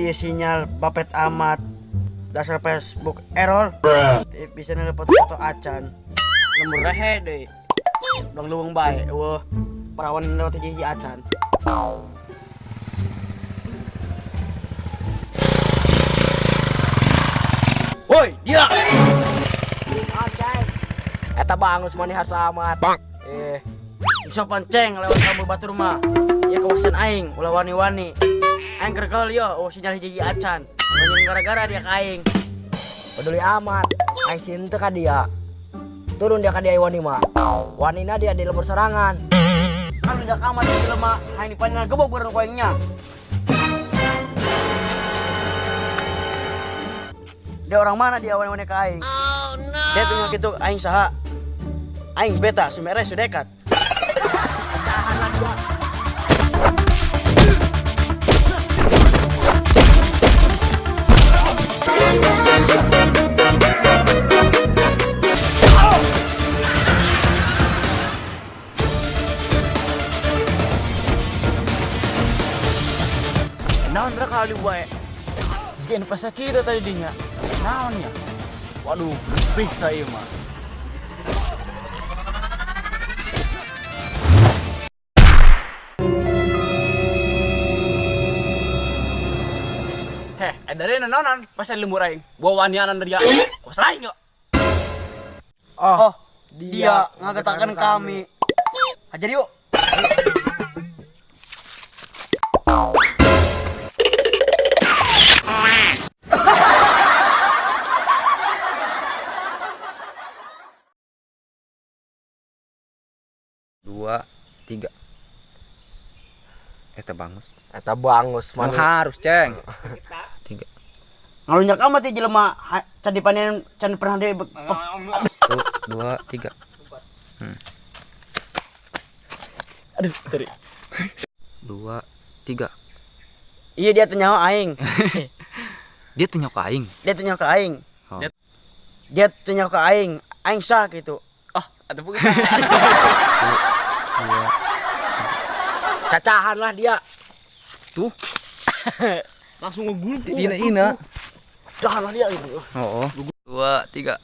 iya sinyal bapet amat. Dasar Facebook error. Bisa nelpon foto acan. Lembur rehe deh. Udah luwung baik. Wah, perawan lewat gigi acan. Woi, dia. Anjay. Eta bangus mani harsa amat. Bang. Bisa panceng lewat kamu batu rumah. Ya kawasan aing, ulah wani-wani. Aing kerkel yo, sinyal gigi acan. Banyak gara-gara dia kaing. Peduli amat. Aing sintu ka dia. Turun dia ka dia wani mah. Wanina dia di lembur serangan. Kan udah amat di lemah, aing dipanjang gebok bareng koengnya. Dia orang mana dia wani-wani ke aing? Oh no. Dia tinggal gitu aing saha. Aing beta sumere sudekat. Tahan lagi dia. Naon kali wae. Jika investasi kita tadi dinya. Naonnya? Waduh, periksa ieu mah. Dari naonan pas lembur aing. Bawa wanianan dari aing. Kos lain yo. Oh, dia ngagetakan kami. Ajar yuk. Dua, tiga. Eta bangus. Eta bangus mani. Harus, Ceng. Tiga. Ngalunyak amat ya jelema can dipanen can pernah di Dua, tiga. Aduh, sorry. Dua, tiga. Iya dia tanya aing. Dia tuh nyok aing. Dia tanya ke aing. Oh. Dia tanya ke aing. Aing sah gitu. Oh, ada pun. Dua. Cacahan lah dia. Tuh. Langsung ngegulung. Tina. Cacahan lah dia gitu. Oh. Dua, tiga.